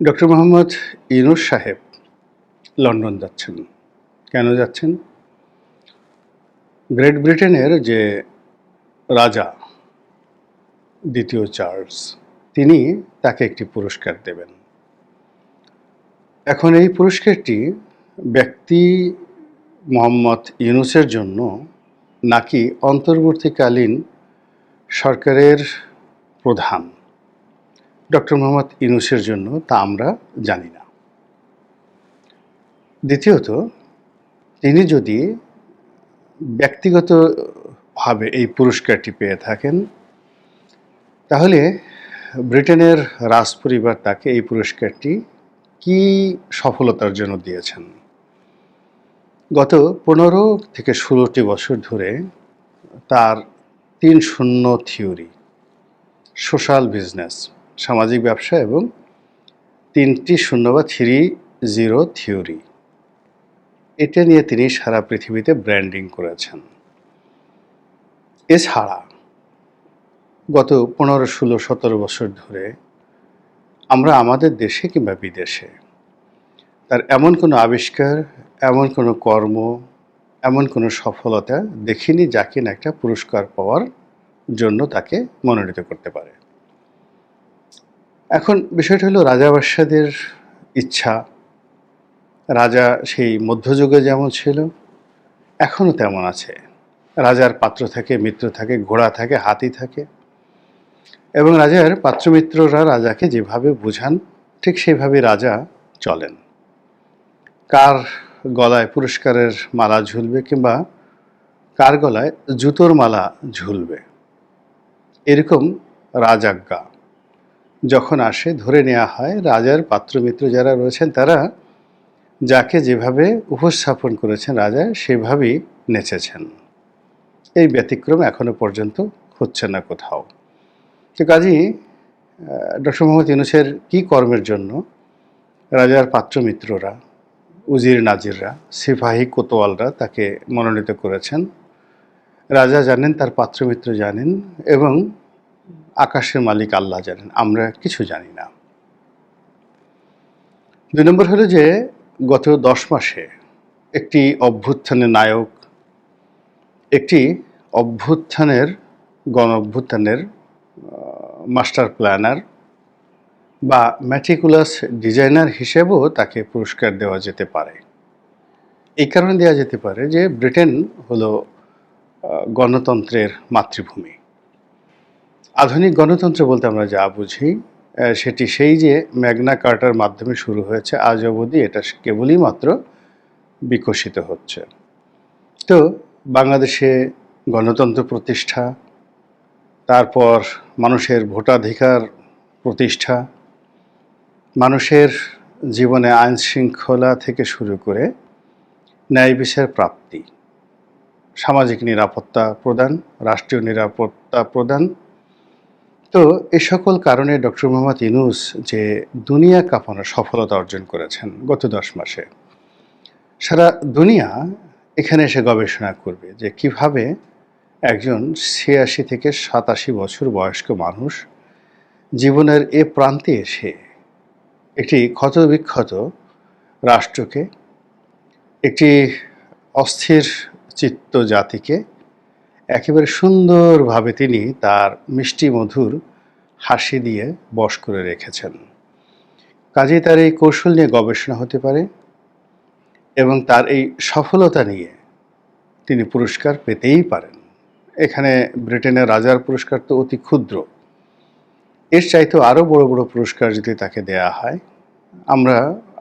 Doctor Mohammad Yunus সাহেব London যাচ্ছেন। কেন যাচ্ছেন? গ্রেট ব্রিটেনের যে রাজা দ্বিতীয় চার্লস, তিনি তাকে একটি পুরস্কার দেবেন। এখন এই পুরস্কারটি ব্যক্তি মোহাম্মদ ইউনূসের জন্য নাকি অন্তর্বর্তীকালীন সরকারের প্রধান ডক্টর মোহাম্মদ ইউনূসের জন্য তা আমরা জানি না। দ্বিতীয়ত, তিনি যদি ব্যক্তিগতভাবে এই পুরস্কারটি পেয়ে থাকেন, তাহলে ব্রিটেনের রাজপরিবার তাকে এই পুরস্কারটি কি সফলতার জন্য দিয়েছেন। গত 15 থেকে 16টি বছর ধরে তার 3-0 থিওরি, সোশ্যাল বিজনেস, সামাজিক ব্যবসা এবং 3টি শূন্য বা 3-0 থিওরি, এটা নিয়ে তিনি সারা পৃথিবীতে ব্র্যান্ডিং করেছেন। এছাড়া গত 15, 16, 17 বছর ধরে আমরা আমাদের দেশে কিংবা বিদেশে তার এমন কোনো আবিষ্কার, এমন কোনো কর্ম, এমন কোনো সফলতা দেখিনি যা কিনা একটা পুরস্কার পাওয়ার জন্য তাকে মনোনীত করতে পারে। এখন বিষয়টা হলো রাজা বাদশাদের ইচ্ছা। রাজা সেই মধ্যযুগে যেমন ছিল, এখনও তেমন আছে। রাজার পাত্র থাকে, মিত্র থাকে, ঘোড়া থাকে, হাতি থাকে, এবং রাজার পাত্রমিত্ররা রাজাকে যেভাবে বোঝান ঠিক সেইভাবে রাজা চলেন। কার গলায় পুরস্কারের মালা ঝুলবে কিংবা কার গলায় জুতোর মালা ঝুলবে, এরকম রাজাজ্ঞা যখন আসে ধরে নেওয়া হয় রাজার পাত্রমিত্র যারা রয়েছেন তারা যাকে যেভাবে উপস্থাপন করেছেন রাজা সেভাবেই নেচেছেন। এই ব্যতিক্রম এখনো পর্যন্ত হচ্ছে না কোথাও। তো কাজেই ডক্টর মোহাম্মদ ইউনূসের কী কর্মের জন্য রাজার পাত্রমিত্ররা, উজির নাজিররা, সিপাহী কোতোয়ালরা তাকে মনোনীত করেছেন, রাজা জানেন, তার পাত্রমিত্র জানেন, এবং আকাশের মালিক আল্লাহ জানেন, আমরা কিছু জানি না। 2 নম্বর হলো যে গত 10 মাসে একটি অভ্যুত্থানের নায়ক, একটি গণ অভ্যুত্থানের মাস্টার প্ল্যানার বা ম্যাটিকুলাস ডিজাইনার হিসেবেও তাকে পুরস্কার দেওয়া যেতে পারে। এই কারণে দেওয়া যেতে পারে যে ব্রিটেন হলো গণতন্ত্রের মাতৃভূমি। আধুনিক গণতন্ত্র বলতে আমরা যা বুঝি সেটি সেই যে ম্যাগনা কার্টার মাধ্যমে শুরু হয়েছে, আজ অবধি এটা কেবলই মাত্র বিকশিত হচ্ছে। তো বাংলাদেশে গণতন্ত্র প্রতিষ্ঠা, তারপর মানুষের ভোটাধিকার প্রতিষ্ঠা, মানুষের জীবনে আইন শৃঙ্খলা থেকে শুরু করে ন্যায় বিচার প্রাপ্তি, সামাজিক নিরাপত্তা প্রদান, রাষ্ট্রীয় নিরাপত্তা প্রদান, তো এই সকল কারণে ডক্টর মোহাম্মদ ইউনূস যে দুনিয়া কাঁপানো সফলতা অর্জন করেছেন গত 10 মাসে, সারা দুনিয়া এখানে এসে গবেষণা করবে যে কিভাবে একজন 86 থেকে 87 বছর বয়স্ক মানুষ জীবনের এ প্রান্তে এসে একটি ক্ষতবিক্ষত রাষ্ট্রকে, একটি অস্থির চিত্ত জাতিকে একেবারে সুন্দরভাবে তিনি তার মিষ্টি মধুর হাসি দিয়ে বশ করে রেখেছেন। কাজেই তার এই কৌশল নিয়ে গবেষণা হতে পারে এবং তার এই সফলতা নিয়ে তিনি পুরস্কার পেতেই পারেন। এখানে ব্রিটেনের রাজার পুরস্কার তো অতি ক্ষুদ্র, এর চাইতেও আরও বড় বড় পুরস্কার যদি তাকে দেয়া হয় আমরা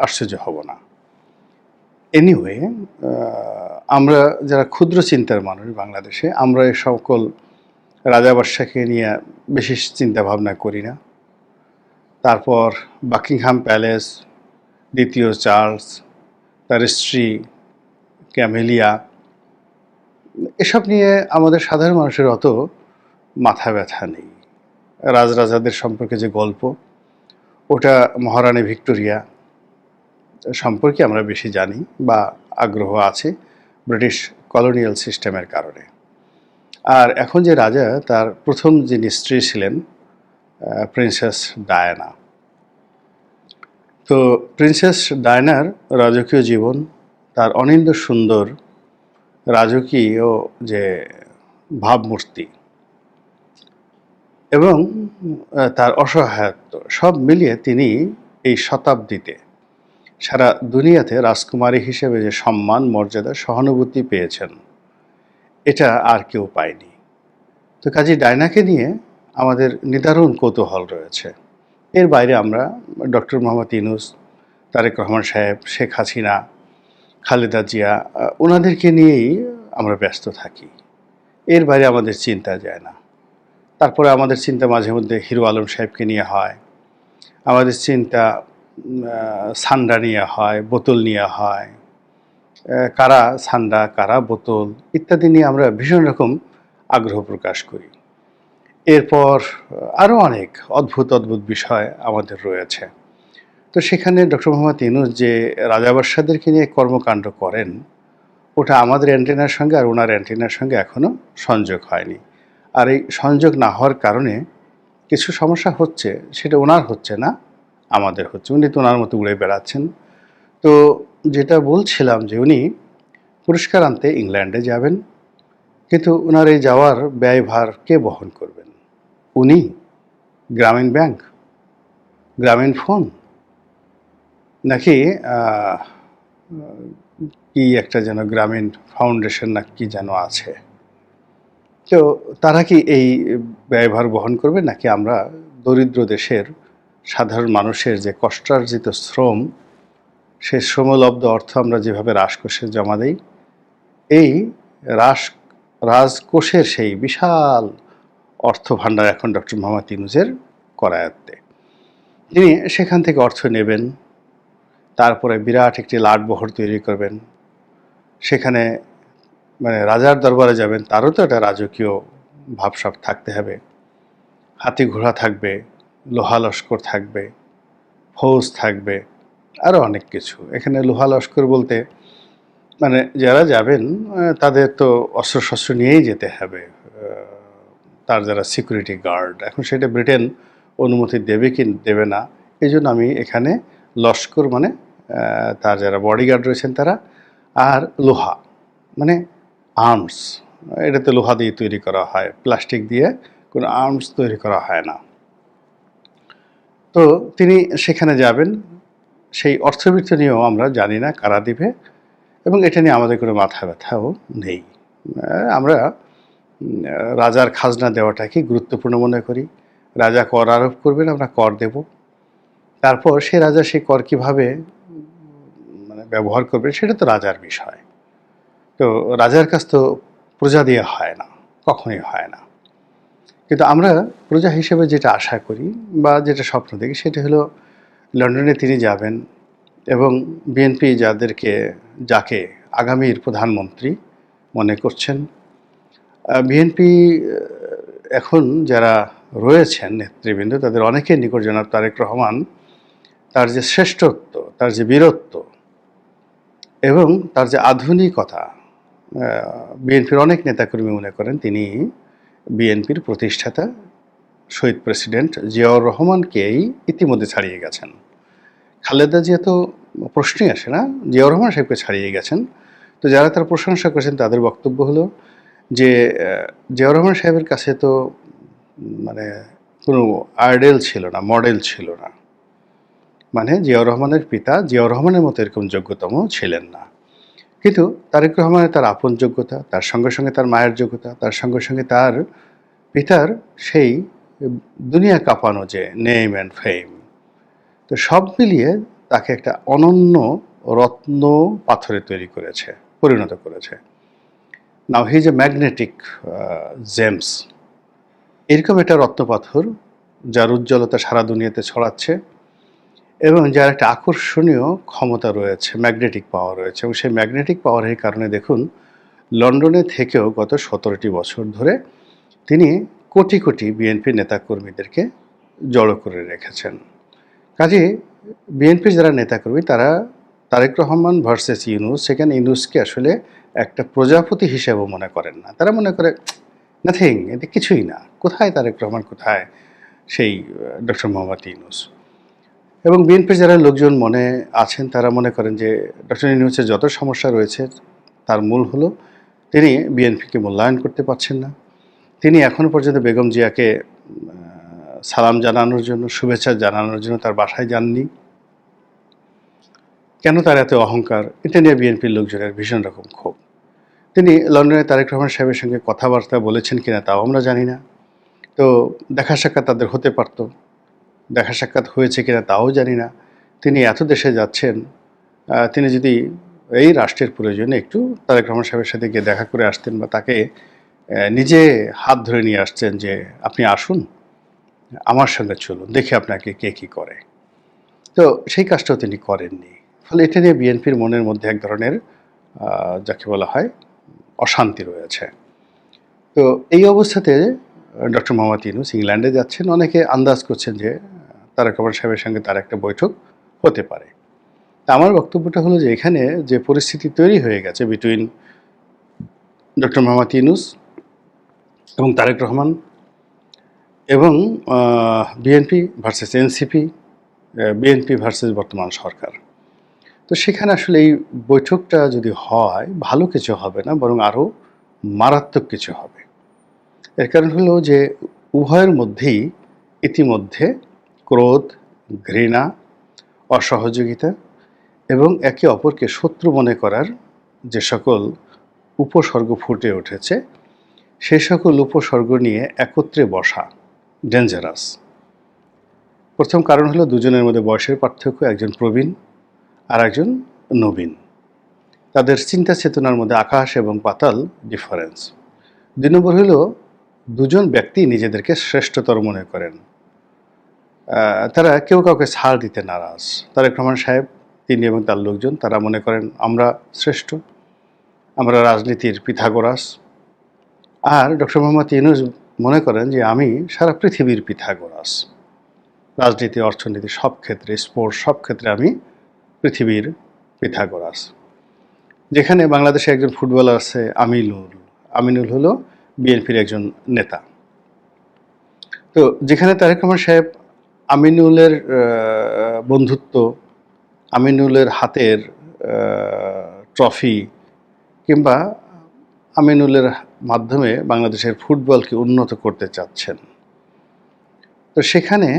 আশ্চর্য হব না। এনিওয়ে, আমরা যারা ক্ষুদ্র চিন্তার মানুষ বাংলাদেশে, আমরা এই সকল রাজা বাদশাকে নিয়ে বেশি চিন্তা ভাবনা করি না। তারপর বাকিংহাম প্যালেস, দ্বিতীয় চার্লস, তার স্ত্রী ক্যামেলিয়া, এসব নিয়ে আমাদের সাধারণ মানুষের অত মাথা ব্যথা নেই। রাজরাজাদের সম্পর্কে যে গল্প, ওটা মহারানী ভিক্টোরিয়া সম্পর্কে আমরা বেশি জানি বা আগ্রহ আছে ব্রিটিশ কলোনিয়াল সিস্টেমের কারণে। আর এখন যে রাজা, তার প্রথম যিনি স্ত্রী ছিলেন প্রিন্সেস ডায়ানা, তো প্রিন্সেস ডায়নার রাজকীয় জীবন, তার অনিন্দ্য সুন্দর রাজকীয় যে ভাবমূর্তি এবং তার অসহায়ত্ব সব মিলিয়ে তিনি এই শতাব্দীতে সারা দুনিয়াতে রাজকুমারী হিসেবে যে সম্মান, মর্যাদা, সহানুভূতি পেয়েছেন, এটা আর কেউ পায়নি। তো কাজী ডায়নাকে নিয়ে আমাদের নিদারুণ কৌতূহল রয়েছে। এর বাইরে আমরা ডক্টর মোহাম্মদ ইউনূস, তারেক রহমান সাহেব, শেখ হাসিনা, খালেদা জিয়া, ওনাদেরকে নিয়েই আমরা ব্যস্ত থাকি। এর বাইরে আমাদের চিন্তা যায় না। তারপরে আমাদের চিন্তা মাঝে মধ্যে হিরো আলম সাহেবকে নিয়ে হয়, আমাদের চিন্তা সান্ডা নিয়ে হয়, বোতল নিয়ে হয়, কারা সান্ডা, কারা বোতল ইত্যাদি নিয়ে আমরা ভীষণ রকম আগ্রহ প্রকাশ করি। এরপর আরও অনেক অদ্ভুত অদ্ভুত বিষয় আমাদের রয়েছে। তো সেখানে ডক্টর মোহাম্মদ ইউনূস যে রাজাবাদশাদেরকে নিয়ে কর্মকাণ্ড করেন, ওটা আমাদের অ্যান্টেনার সঙ্গে আর ওনার অ্যান্টেনার সঙ্গে এখনও সংযোগ হয়নি। আর এই সংযোগ না হওয়ার কারণে কিছু সমস্যা হচ্ছে, সেটা ওনার হচ্ছে না, আমাদের হচ্ছে। উনি তো ওনার মতো উড়ে বেড়াচ্ছেন। তো যেটা বলছিলাম যে উনি পুরস্কার আনতে ইংল্যান্ডে যাবেন, কিন্তু ওনার এই যাওয়ার ব্যয়ভার কে বহন করবেন? উনি? গ্রামীণ ব্যাংক? গ্রামীণ ফোন? নাকি কি একটা যেন গ্রামীণ ফাউন্ডেশন না কি যেন আছে? তো তারা কি এই ব্যয়ভার বহন করবে, নাকি আমরা দরিদ্র দেশের সাধারণ মানুষের যে কষ্টার্জিত শ্রম, সেই শ্রমলব্ধ অর্থ আমরা যেভাবে রাজকোষে জমা দেই, এই রাজকোষের সেই বিশাল অর্থ ভাণ্ডার এখন ডক্টর মোহাম্মদ ইউনূসের করায়ত্তে। তিনি সেখান থেকে অর্থ নেবেন, তারপরে বিরাট একটি লাটবহর তৈরি করবেন, সেখানে মানে রাজার দরবারে যাবেন, তারও তো একটা রাজকীয় ভাবসাব থাকতে হবে। হাতি ঘোড়া থাকবে, লোহা লস্কর থাকবে, ফৌজ থাকবে, আরও অনেক কিছু। এখানে লোহা লস্কর বলতে মানে যারা যাবেন তাদের তো অস্ত্রশস্ত্র নিয়েই যেতে হবে, তার যারা সিকিউরিটি গার্ড। এখন সেটা ব্রিটেন অনুমতি দেবে কি দেবে না, এই জন্য আমি এখানে লস্কর মানে তার যারা বডিগার্ড রয়েছেন তারা, আর লোহা মানে আর্মস। এটাতে লোহা দিয়ে তৈরি করা হয়, প্লাস্টিক দিয়ে কোনো আর্মস তৈরি করা হয় না। তো তিনি সেখানে যাবেন, সেই অর্থবৃত্ত নিয়েও আমরা জানি না কারা দিবে, এবং এটা নিয়ে আমাদের কোনো মাথা ব্যথাও নেই। আমরা রাজার খাজনা দেওয়াটাকে গুরুত্বপূর্ণ মনে করি। রাজা কর আরোপ করবেন, আমরা কর দেব। তারপর সে রাজা সেই কর কীভাবে মানে ব্যবহার করবে সেটা তো রাজার বিষয়। তো রাজার কাছ তো প্রজা দিয়ে হয় না, কখনোই হয় না। কিন্তু আমরা প্রজা হিসেবে যেটা আশা করি বা যেটা স্বপ্ন দেখি সেটা হলো লন্ডনে তিনি যাবেন এবং বিএনপি যাকে আগামীর প্রধানমন্ত্রী মনে করছেন, বিএনপি এখন যারা রয়েছেন নেতৃবৃন্দ, তাদের অনেকের নিকট জনাব তারেক রহমান তার যে শ্রেষ্ঠত্ব, তার যে বীরত্ব এবং তার যে আধুনিকতা, বিএনপির অনেক নেতাকর্মী মনে করেন তিনি বিএনপির প্রতিষ্ঠাতা শহীদ প্রেসিডেন্ট জিয়াউর রহমানকেই ইতিমধ্যে ছাড়িয়ে গেছেন। খালেদা জিয়া তো প্রশ্নই আসে না, জিয়াউর রহমান সাহেবকে ছাড়িয়ে গেছেন। তো যারা তার প্রশংসা করেছেন তাদের বক্তব্য হলো যে জিয়াউর রহমান সাহেবের কাছে তো মানে কোনো আইডেল ছিল না, মডেল ছিল না। মানে জিয়াউর রহমানের পিতা জিয়াউর রহমানের মতো এরকম যোগ্যতম ছিলেন না। কিন্তু তারেক রহমানের তার আপন যোগ্যতা, তার সঙ্গে সঙ্গে তার মায়ের যোগ্যতা, তার সঙ্গে সঙ্গে তার পিতার সেই দুনিয়া কাঁপানো যে নেম অ্যান্ড ফেম, তো সব মিলিয়ে তাকে একটা অনন্য রত্ন পাথরে তৈরি করেছে, পরিণত করেছে। Now he is a magnetic gems. এরকম একটা রত্নপাথর যার উজ্জ্বলতা সারা দুনিয়াতে ছড়াচ্ছে এবং যার একটা আকর্ষণীয় ক্ষমতা রয়েছে, ম্যাগনেটিক পাওয়ার রয়েছে। এবং সেই ম্যাগনেটিক পাওয়ারের কারণে দেখুন লন্ডনে থেকেও গত 17টি বছর ধরে তিনি কোটি কোটি বিএনপি নেতাকর্মীদেরকে জড়ো করে রেখেছেন। কাজে বিএনপির যারা নেতাকর্মী তারা তারেক রহমান ভার্সেস ইউনূস, সেখানে ইউনূসকে আসলে একটা প্রজাপতি হিসেবেও মনে করেন না। তারা মনে করে নাথিং, এটা কিছুই না, কোথায় তারেক রহমান, কোথায় সেই ডক্টর মোহাম্মদ ইউনূস। এবং বিএনপির যারা লোকজন মনে আছেন তারা মনে করেন যে ডক্টর ইউনূসের যত সমস্যা রয়েছে তার মূল হলো তিনি বিএনপিকে মূল্যায়ন করতে পারছেন না। তিনি এখনও পর্যন্ত বেগম জিয়াকে সালাম জানানোর জন্য, শুভেচ্ছা জানানোর জন্য তার বাসায় যাননি। কেন তার এত অহংকার? এটা নিয়ে বিএনপির লোকজনের ভীষণ রকম ক্ষোভ। তিনি লন্ডনে তারেক রহমান সাহেবের সঙ্গে কথাবার্তা বলেছেন কিনা তাও আমরা জানি না। তো দেখা সাক্ষাৎ তাদের হতে পারত, দেখা সাক্ষাৎ হয়েছে কিনা তাও জানি না। তিনি এত দেশে যাচ্ছেন, তিনি যদি এই রাষ্ট্রের প্রয়োজনে একটু তারেক রহমান সাহেবের সাথে গিয়ে দেখা করে আসতেন বা তাকে নিজে হাত ধরে নিয়ে আসছেন যে আপনি আসুন, আমার সঙ্গে চলুন, দেখি আপনাকে কে কী করে। তো সেই কাজটাও তিনি করেননি। ফলে এটা নিয়ে বিএনপির মনের মধ্যে এক ধরনের যাকে বলা হয় অশান্তি রয়েছে। তো এই অবস্থাতে ডক্টর মোহাম্মদ ইউনূস ইংল্যান্ডে যাচ্ছেন। অনেকে আন্দাজ করছেন যে তারেক রহমান সাহেবের সঙ্গে তার একটা বৈঠক হতে পারে। তা আমার বক্তব্যটা হলো যে এখানে যে পরিস্থিতি তৈরি হয়ে গেছে বিটুইন ডক্টর মোহাম্মদ ইউনূস এবং তারেক রহমান এবং BNP versus NCP, BNP versus বর্তমান সরকার। তো সেখানে আসলে এই বৈঠকটা যদি হয় ভালো কিছু হবে না, বরং আরও মারাত্মক কিছু হবে। এর কারণ হলো যে উভয়ের মধ্যেই ইতিমধ্যে ক্রোধ, ঘৃণা, অসহযোগিতা এবং একে অপরকে শত্রু মনে করার যে সকল উপসর্গ ফুটে উঠেছে, সেই সকল উপসর্গ নিয়ে একত্রে বসা ডেঞ্জারাস। প্রথম কারণ হলো দুজনের মধ্যে বয়সের পার্থক্য, একজন প্রবীণ আর একজন নবীন। তাদের চিন্তা চেতনার মধ্যে আকাশ এবং পাতাল ডিফারেন্স। ২ নম্বর হলো দুজন ব্যক্তি নিজেদেরকে শ্রেষ্ঠতর মনে করেন। তারা কেউ কাউকে ছাড় দিতে নারাজ। তারেক রহমান সাহেব, তিনি এবং তার লোকজন তারা মনে করেন আমরা শ্রেষ্ঠ, আমরা রাজনীতির পিথাগোরাস। আর ডক্টর মোহাম্মদ ইউনূস মনে করেন যে আমি সারা পৃথিবীর পিথাগোরাস। রাজনীতি, অর্থনীতি সব ক্ষেত্রে, স্পোর্টস সব ক্ষেত্রে আমি পৃথিবীর পিথাগোরাস। যেখানে বাংলাদেশে একজন ফুটবলার আছে আমিনুল। আমিনুল হলো বিএনপির একজন নেতা। তো যেখানে তারেক রহমান সাহেব আমিনুলের বন্ধুত্ব, আমিনুলের হাতের ট্রফি কিংবা আমিনুলের মাধ্যমে বাংলাদেশের ফুটবলকে উন্নত করতে চাচ্ছেন, তো সেখানে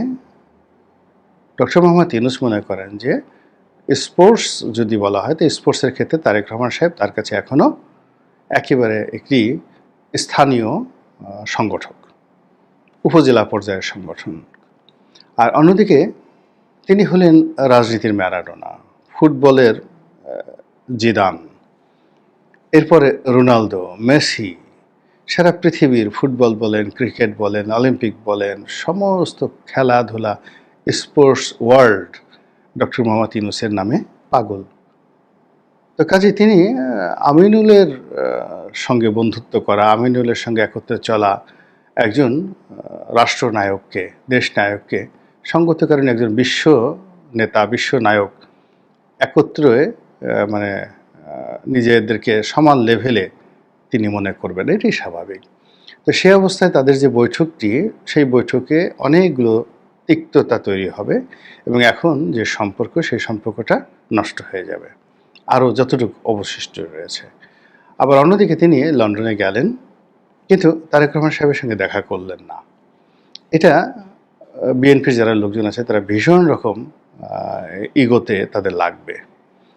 ডক্টর মোহাম্মদ ইউনূস মনে করেন যে স্পোর্টস যদি বলা হয় তো স্পোর্টসের ক্ষেত্রে তারেক রহমান সাহেব তার কাছে এখনও একেবারে একটি স্থানীয় সংগঠক, উপজেলা পর্যায়ের সংগঠন। আর অন্যদিকে তিনি হলেন রাজনীতির ম্যারাডোনা, ফুটবলের জিদান, এরপরে রোনালদো, মেসি। সারা পৃথিবীর ফুটবল বলেন, ক্রিকেট বলেন, অলিম্পিক বলেন, সমস্ত খেলাধুলা, স্পোর্টস ওয়ার্ল্ড ডক্টর মোহাম্মদ ইউনূসের নামে পাগল। তো কাজে তিনি আমিনুলের সঙ্গে বন্ধুত্ব করা, আমিনুলের সঙ্গে একত্রে চলা একজন রাষ্ট্রনায়ককে, দেশনায়ককে, সঙ্গত কারণে একজন বিশ্ব নেতা, বিশ্ব নায়ক একত্রে মানে নিজেদেরকে সমান লেভেলে তিনি মনে করবেন, এটাই স্বাভাবিক। তো সেই অবস্থায় তাদের যে বৈঠকটি, সেই বৈঠকে অনেকগুলো তিক্ততা তৈরি হবে এবং এখন যে সম্পর্ক, সেই সম্পর্কটা নষ্ট হয়ে যাবে আরও যতটুকু অবশিষ্ট রয়েছে। আবার অন্যদিকে তিনি লন্ডনে গেলেন, কিন্তু তারেক রহমান সাহেবের সঙ্গে দেখা করলেন না। এটা বিএনপির যারা লোকজন আছে তারা ভীষণ রকম ইগোতে তাদের লাগবে,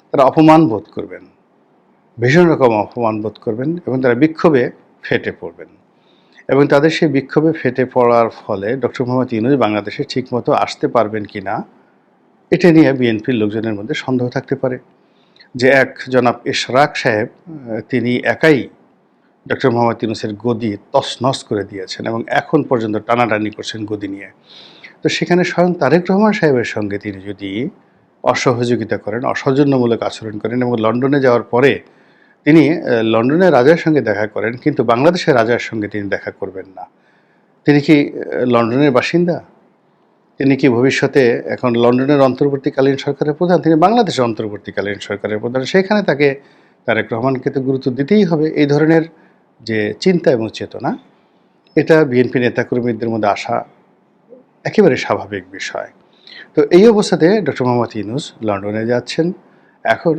তারা অপমান বোধ করবেন, ভীষণ রকম অপমান বোধ করবেন এবং তারা বিক্ষোভে ফেটে পড়বেন। এবং তাদের সেই বিক্ষোভে ফেটে পড়ার ফলে ডক্টর মোহাম্মদ ইউনূস বাংলাদেশে ঠিকমতো আসতে পারবেন কি না, এটা নিয়ে বিএনপির লোকজনের মধ্যে সন্দেহ থাকতে পারে। যে এক জনাব ইশরাক সাহেব, তিনি একাই ডক্টর মোহাম্মদ ইউনূসের গদি তছনছ করে দিয়েছেন এবং এখন পর্যন্ত টানাটানি করছেন গদি নিয়ে। তো সেখানে স্বয়ং তারেক রহমান সাহেবের সঙ্গে তিনি যদি অসহযোগিতা করেন, অসৌজন্যমূলক আচরণ করেন এবং লন্ডনে যাওয়ার পরে তিনি লন্ডনের রাজার সঙ্গে দেখা করেন, কিন্তু বাংলাদেশের রাজার সঙ্গে তিনি দেখা করবেন না, তিনি কি লন্ডনের বাসিন্দা? তিনি কি ভবিষ্যতে এখন লন্ডনের অন্তর্বর্তীকালীন সরকারের প্রধান? তিনি বাংলাদেশের অন্তর্বর্তীকালীন সরকারের প্রধান। সেখানে তাকে তারেক রহমানকে তো গুরুত্ব দিতেই হবে। এই ধরনের যে চিন্তা এবং চেতনা, এটা বিএনপি নেতাকর্মীদের মধ্যে আসা একেবারে স্বাভাবিক বিষয়। তো এই অবস্থাতে ডক্টর মোহাম্মদ ইউনূস লন্ডনে যাচ্ছেন। এখন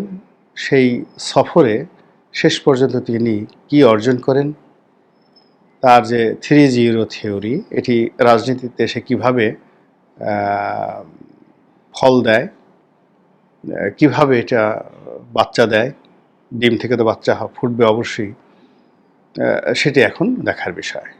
সেই সফরে শেষ পর্যন্ত তিনি কি অর্জন করেন, তার যে 3-0 থিওরি এটি রাজনীতিতে সে কিভাবে আ ফল দেয়, কিভাবে এটা বাচ্চা দেয়, ডিম থেকে তো বাচ্চা ফুটবে অবশ্যই। সেটি এখন দেখার বিষয়।